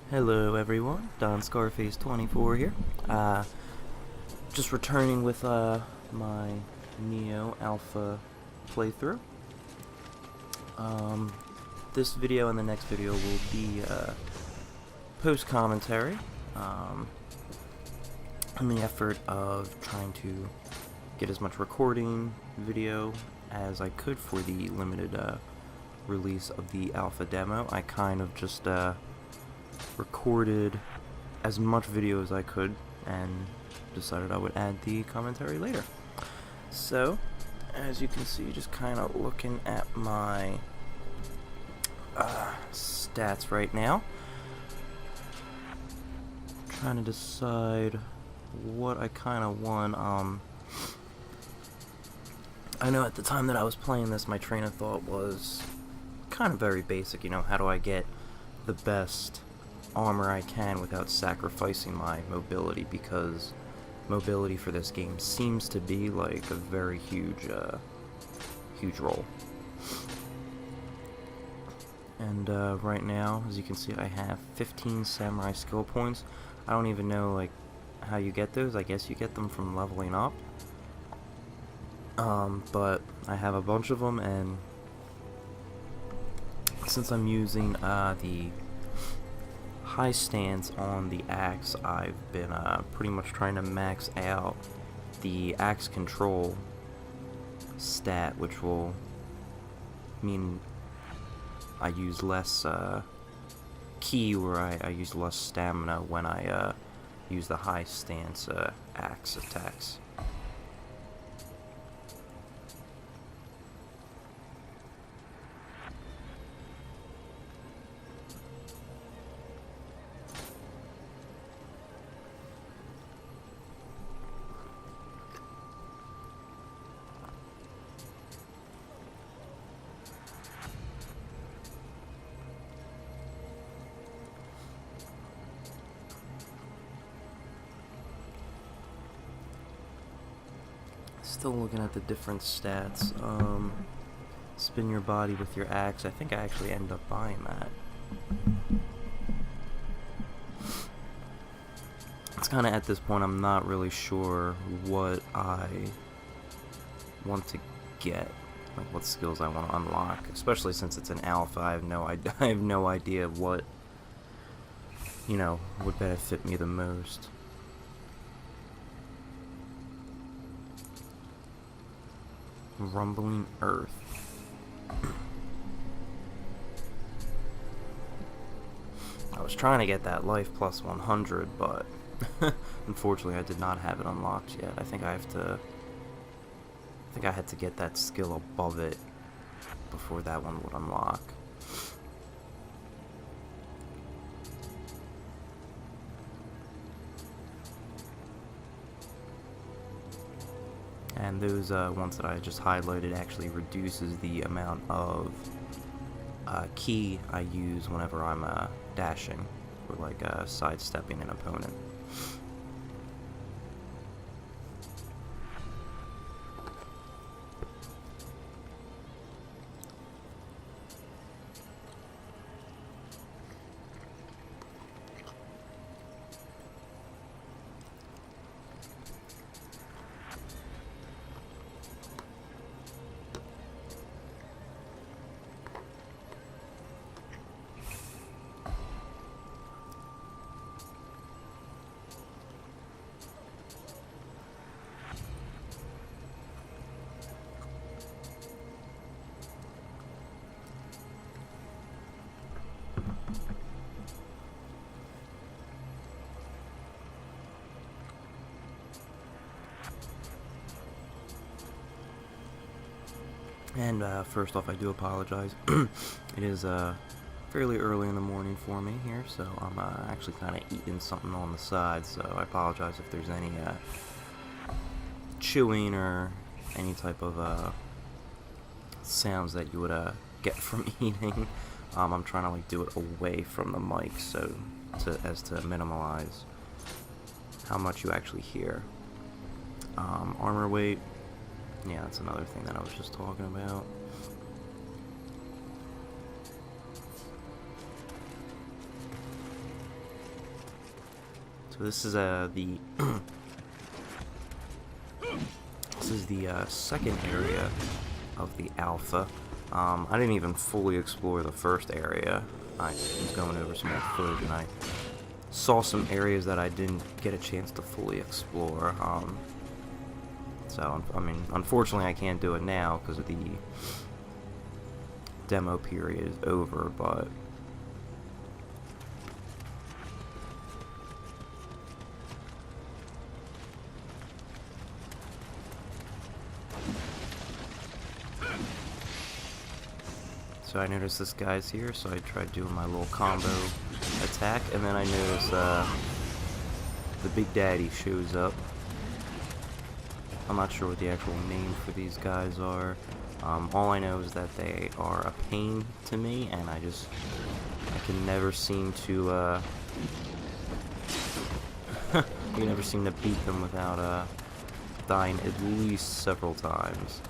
Hello everyone, Don Scarface24 here. Just returning with my Nioh Alpha playthrough. This video and the next video will be post-commentary in the effort of trying to get as much recording video as I could for the limited release of the alpha demo. I kind of just recorded as much video as I could and decided I would add the commentary later. So, as you can see, just kind of looking at my stats right now, trying to decide what I kind of want. I know at the time that I was playing this, my train of thought was kind of very basic, you know, how do I get the best armor I can without sacrificing my mobility, because mobility for this game seems to be like a very huge role. And right now, as you can see, I have 15 samurai skill points. I don't even know like how you get those. I guess you get them from leveling up. But I have a bunch of them, and since I'm using the high stance on the axe, I've been pretty much trying to max out the axe control stat, which will mean I use less ki, where I use less stamina when I use the high stance axe attacks. Still looking at the different stats. Spin your body with your axe. I think I actually end up buying that. It's kind of at this point I'm not really sure what I want to get, like what skills I want to unlock, especially since it's an alpha. I have no idea what, you know, would benefit me the most. Rumbling Earth. I was trying to get that life plus 100, but unfortunately I did not have it unlocked yet. I think I had to get that skill above it before that one would unlock. And those ones that I just highlighted actually reduces the amount of ki I use whenever I'm dashing, or like sidestepping an opponent. And first off, I do apologize. It is fairly early in the morning for me here, so I'm actually kind of eating something on the side, so I apologize if there's any chewing or any type of sounds that you would get from eating. I'm trying to like do it away from the mic, so as to minimize how much you actually hear. Armor weight. Yeah, that's another thing that I was just talking about. So this is the this is the second area of the alpha. I didn't even fully explore the first area. I was going over some old footage and I saw some areas that I didn't get a chance to fully explore. So, I mean, unfortunately I can't do it now because the demo period is over, but so I noticed this guy's here, so I tried doing my little combo attack, and then I noticed the Big Daddy shows up. I'm not sure what the actual name for these guys are. All I know is that they are a pain to me, and I can never seem to I can never seem to beat them without dying at least several times.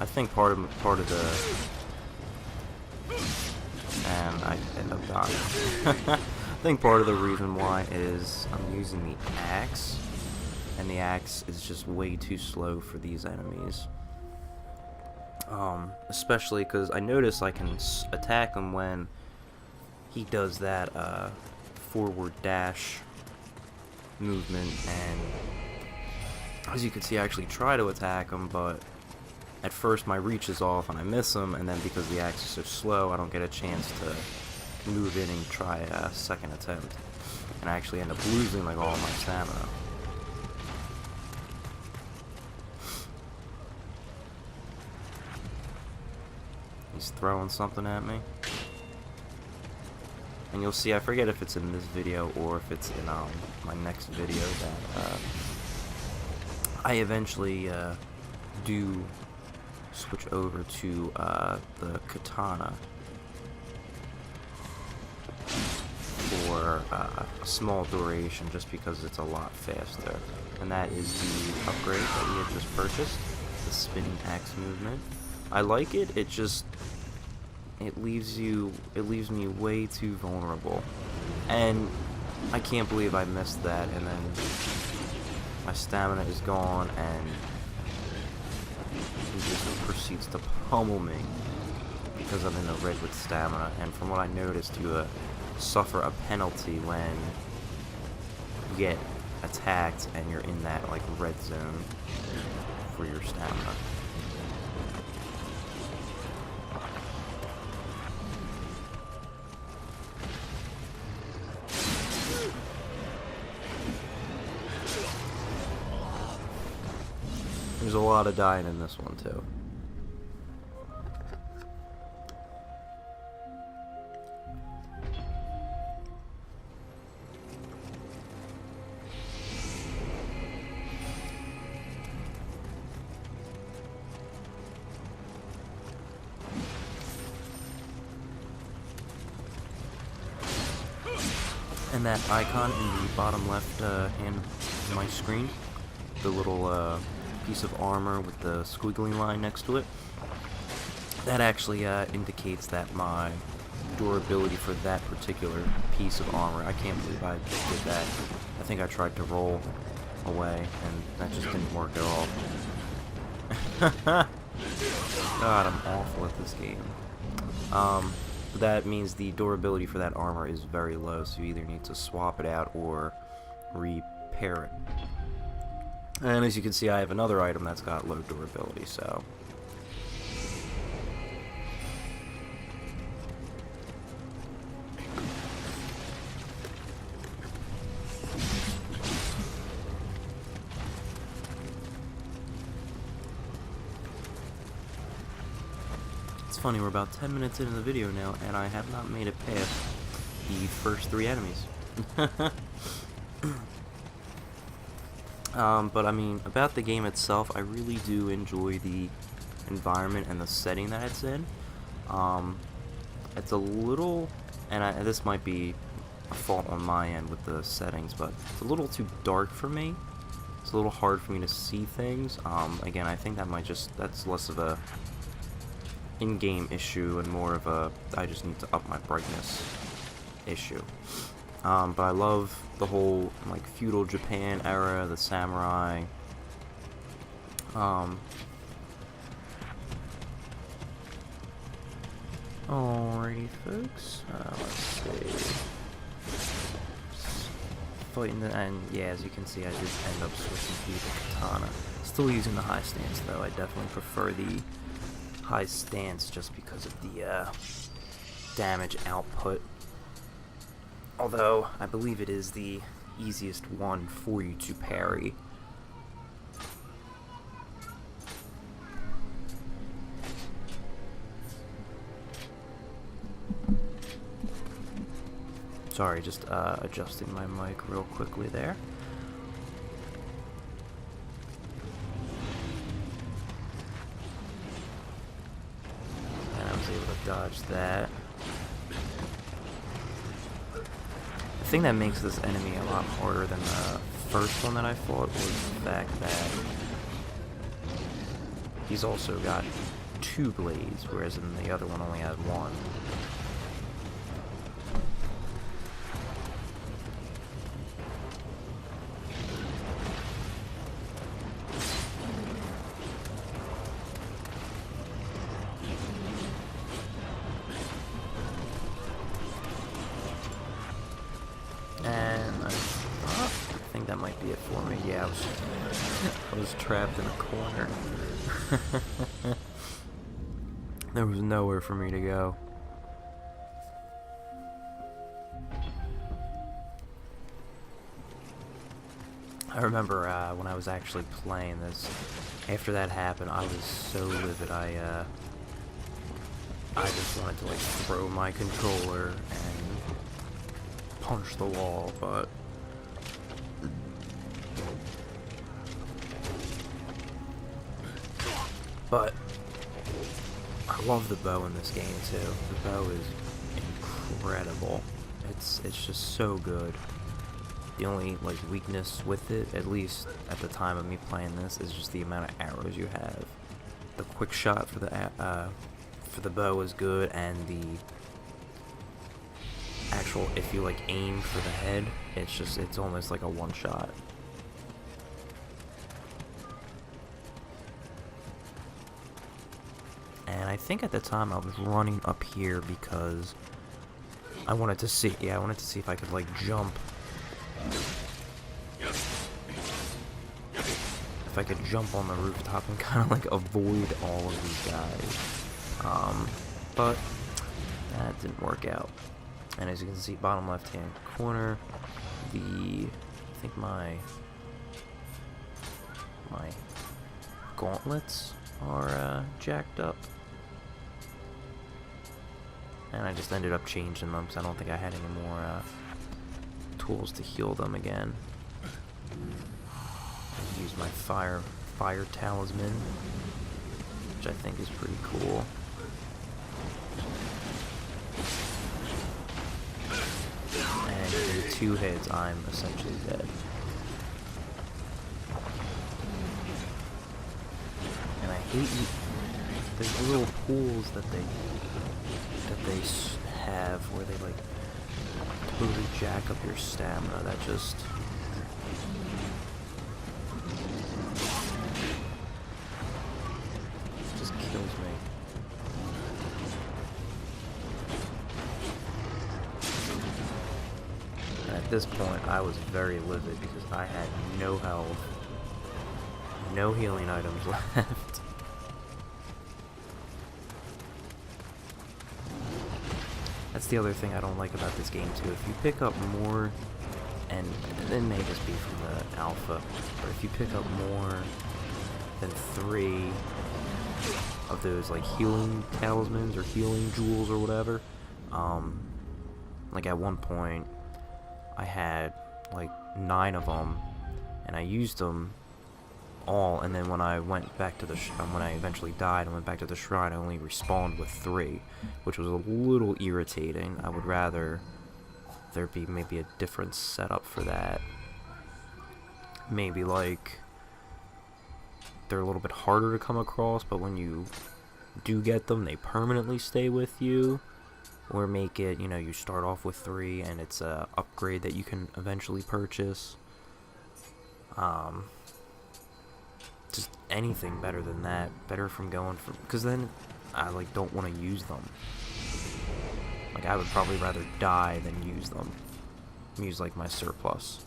I think part of the, and I end up dying. I think part of the reason why is I'm using the axe, and the axe is just way too slow for these enemies. Especially because I notice I can attack him when he does that forward dash movement, and as you can see I actually try to attack him, but at first my reach is off and I miss him, and then because the axe is so slow I don't get a chance to move in and try a second attempt, and I actually end up losing like all my stamina. He's throwing something at me, and you'll see, I forget if it's in this video or if it's in my next video, that I eventually do switch over to the katana for a small duration, just because it's a lot faster, and that is the upgrade that we had just purchased, the spinning axe movement. I like it, it leaves me way too vulnerable, and I can't believe I missed that, and then my stamina is gone, and he just proceeds to pummel me because I'm in the red with stamina. And from what I noticed, you suffer a penalty when you get attacked and you're in that like red zone for your stamina. There's a lot of dying in this one too. And that icon in the bottom left hand of my screen, the little piece of armor with the squiggly line next to it, that actually indicates that my durability for that particular piece of armor, I can't believe I did that. I think I tried to roll away and that just didn't work at all. God, I'm awful at this game. But that means the durability for that armor is very low, so you either need to swap it out or repair it. And as you can see, I have another item that's got low durability, so it's funny, we're about 10 minutes into the video now, and I have not made it past the first 3 enemies. But I mean, about the game itself, I really do enjoy the environment and the setting that it's in. It's a little, and this might be a fault on my end with the settings, but it's a little too dark for me. It's a little hard for me to see things. Again, I think that's less of a in-game issue and more of a I just need to up my brightness issue. But I love the whole like feudal Japan era, the samurai. Alrighty, folks. Let's see. Fighting the, and yeah, as you can see, I did end up switching to the katana. Still using the high stance though. I definitely prefer the high stance just because of the damage output. Although I believe it is the easiest one for you to parry. Sorry, just adjusting my mic real quickly there. And I was able to dodge that. The thing that makes this enemy a lot harder than the first one that I fought was the fact that he's also got 2 blades, whereas in the other one only had 1. And I think that might be it for me. Yeah, I was trapped in a corner. There was nowhere for me to go. I remember when I was actually playing this, after that happened, I was so livid. I just wanted to like throw my controller and punch the wall, but I love the bow in this game too. The bow is incredible. It's just so good. The only like weakness with it, at least at the time of me playing this, is just the amount of arrows you have. The quick shot for the bow is good, and the actual, if you like aim for the head, it's almost like a one shot. And I think at the time I was running up here because I wanted to see, if I could like jump. If I could jump on the rooftop and kind of like avoid all of these guys. But that didn't work out. And as you can see, bottom left hand corner, I think my gauntlets are jacked up. And I just ended up changing them because I don't think I had any more tools to heal them again. Use my fire talisman, which I think is pretty cool. And in 2 hits, I'm essentially dead. And I hate there's little pools that they have where they like totally jack up your stamina. That just kills me. And at this point, I was very livid because I had no health, no healing items left. That's the other thing I don't like about this game too. If you pick up more, and it may just be from the alpha, but if you pick up more than 3 of those like healing talismans or healing jewels or whatever, like at one point I had like 9 of them, and I used them all, and then when I went back to the when I eventually died and went back to the shrine, I only respawned with 3, which was a little irritating. I would rather there be maybe a different setup for that. Maybe like they're a little bit harder to come across, but when you do get them, they permanently stay with you. or make it, you start off with 3 and it's a upgrade that you can eventually purchase. Just anything better than that. Better from going for, because then I like don't want to use them. Like I would probably rather die than use them. Use like my surplus.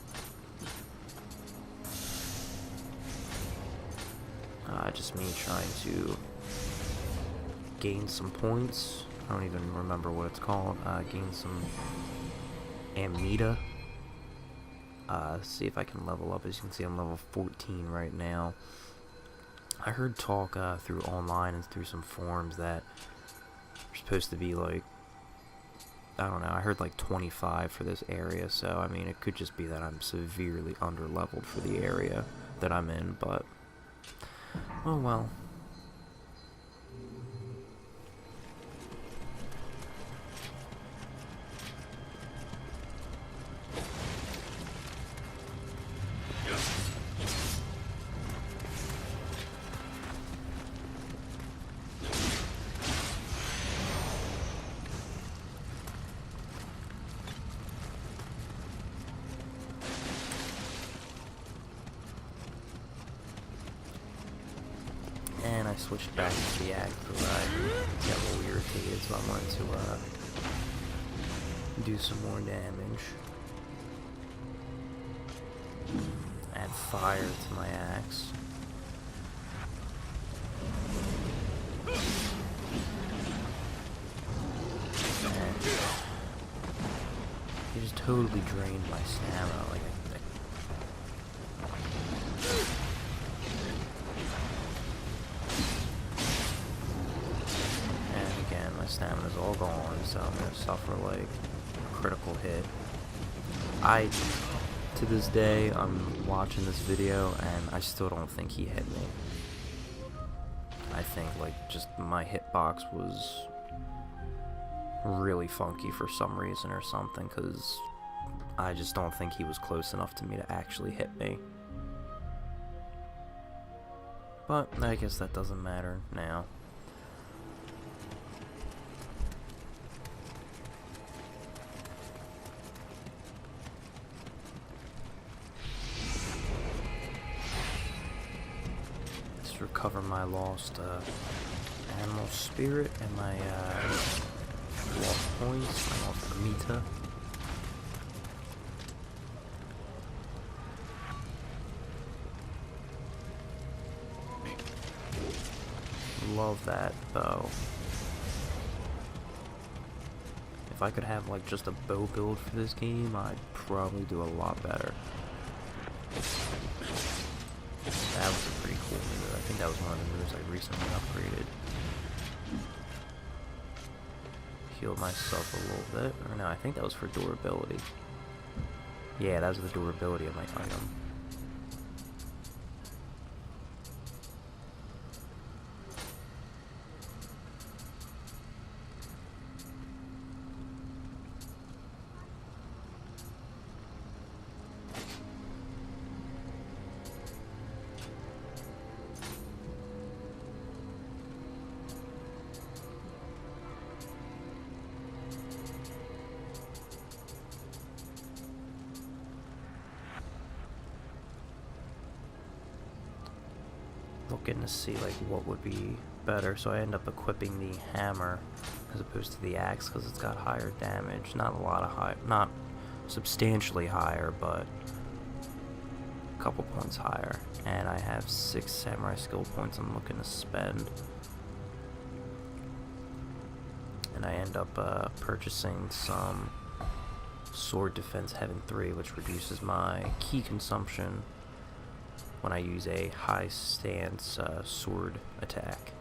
Just me trying to gain some points. I don't even remember what it's called. Gain some Amita. See if I can level up. As you can see, I'm level 14 right now. I heard talk through online and through some forums that you're supposed to be like, I don't know, I heard like 25 for this area, so I mean it could just be that I'm severely under-leveled for the area that I'm in, but oh well. And I switched back to the axe because I got a little irritated, so I wanted to do some more damage. Add fire to my axe. And it just totally drained my stamina. Like my stamina's all gone, so I'm gonna suffer like a critical hit. To this day, I'm watching this video and I still don't think he hit me. I think like just my hitbox was really funky for some reason or something, because I just don't think he was close enough to me to actually hit me. But I guess that doesn't matter now. Recover my lost animal spirit and my lost points, my lost Amita. Love that bow. If I could have like just a bow build for this game, I'd probably do a lot better. That was a pretty cool move. I think that was one of the moves I recently upgraded. Healed myself a little bit. Or no, I think that was for durability. Yeah, that was the durability of my item. Looking to see like what would be better, so I end up equipping the hammer as opposed to the axe because it's got higher damage. Not a lot of high, not substantially higher, but a couple points higher. And I have 6 samurai skill points I'm looking to spend, and I end up purchasing some sword defense heaven 3, which reduces my ki consumption when I use a high stance sword attack.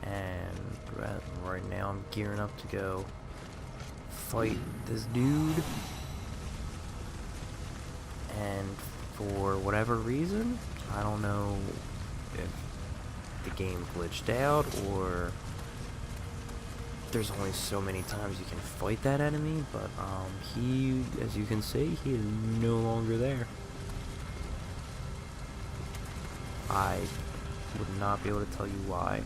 And right now I'm gearing up to go fight this dude, and for whatever reason, I don't know if the game glitched out, or there's only so many times you can fight that enemy, but he, as you can see, he is no longer there. I would not be able to tell you why.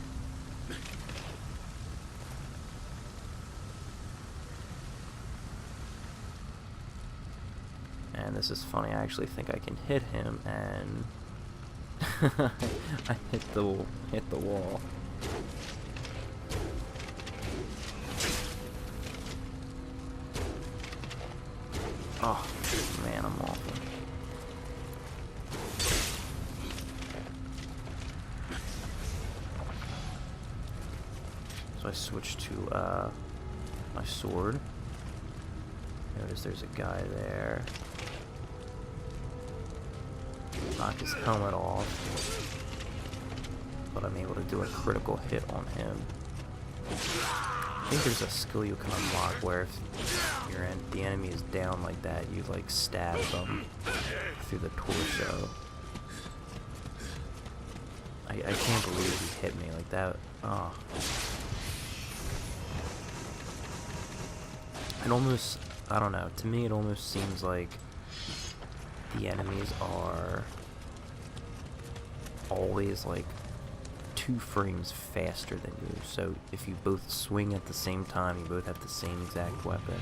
And this is funny, I actually think I can hit him, and I hit the wall. Oh man, I'm awful. So I switched to my sword. Notice there's a guy there. Knock his helmet off, but I'm able to do a critical hit on him. I think there's a skill you can unlock where if the enemy is down like that, you like stab them through the torso. I can't believe he hit me like that. Oh. It almost, I don't know, to me it almost seems like the enemies are always like 2 frames faster than you. So if you both swing at the same time, you both have the same exact weapon,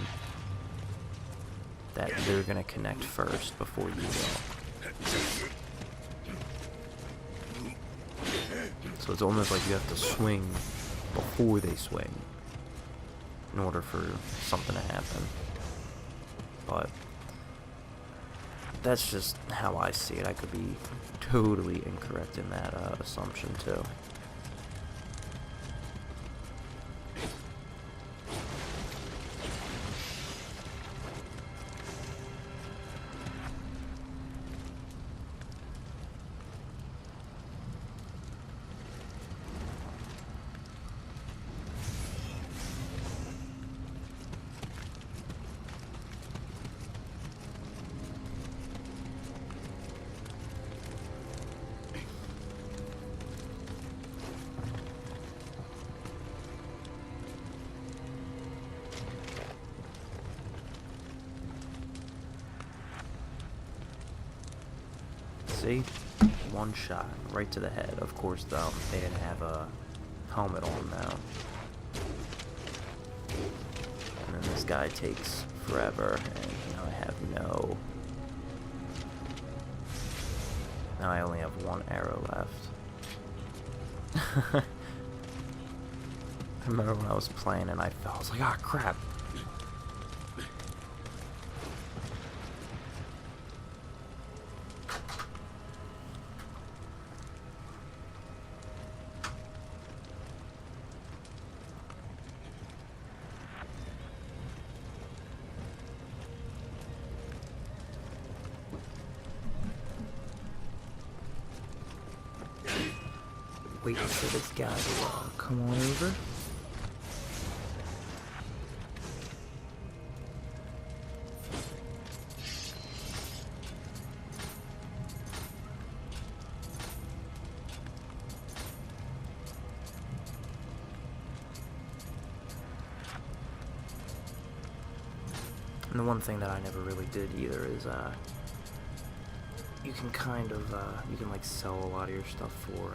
that they're gonna connect first before you will. So it's almost like you have to swing before they swing in order for something to happen. But that's just how I see it. I could be totally incorrect in that assumption too. See? One shot, right to the head. Of course, though, they didn't have a helmet on now. And then this guy takes forever, and now I have no... Now I only have 1 arrow left. I remember when I was playing and I fell, I was like, ah, crap. Waiting for this guy to come on over. And the one thing that I never really did either is, you can kind of, you can like sell a lot of your stuff for,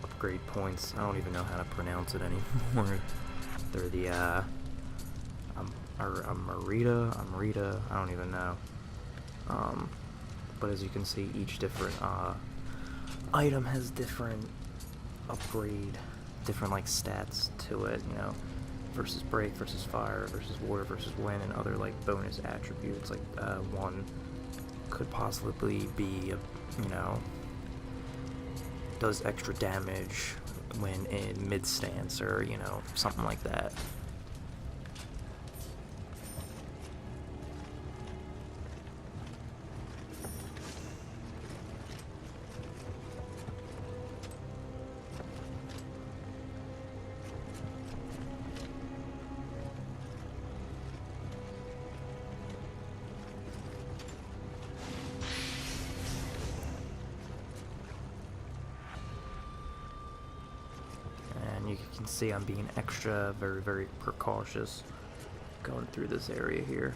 upgrade points. I don't even know how to pronounce it anymore. They're the, Amrita, I don't even know. But as you can see, each different, item has different upgrade, different, like, stats to it, you know, versus break, versus fire, versus water, versus wind, and other, like, bonus attributes, like, one could possibly be, you know, does extra damage when in mid-stance, or, you know, something like that. And you can see I'm being extra, very precautious going through this area here.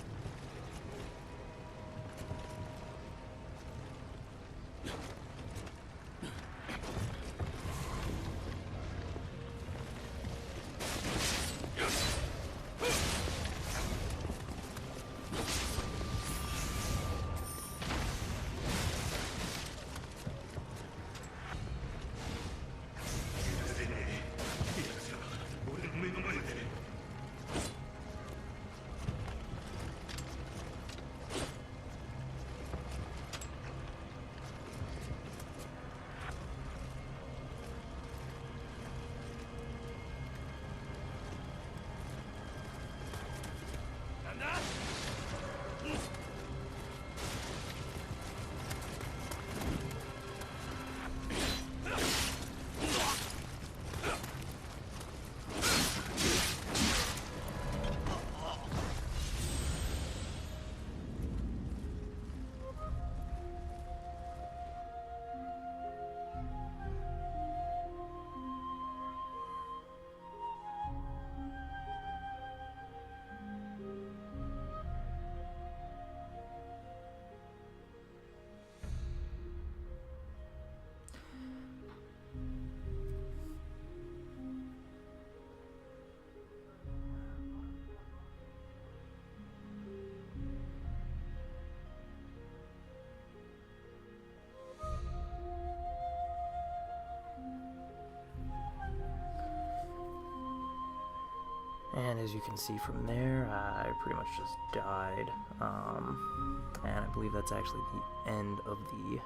And as you can see from there, I pretty much just died. And I believe that's actually the end of the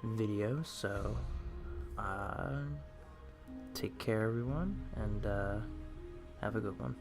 video. So, take care, everyone, and have a good one.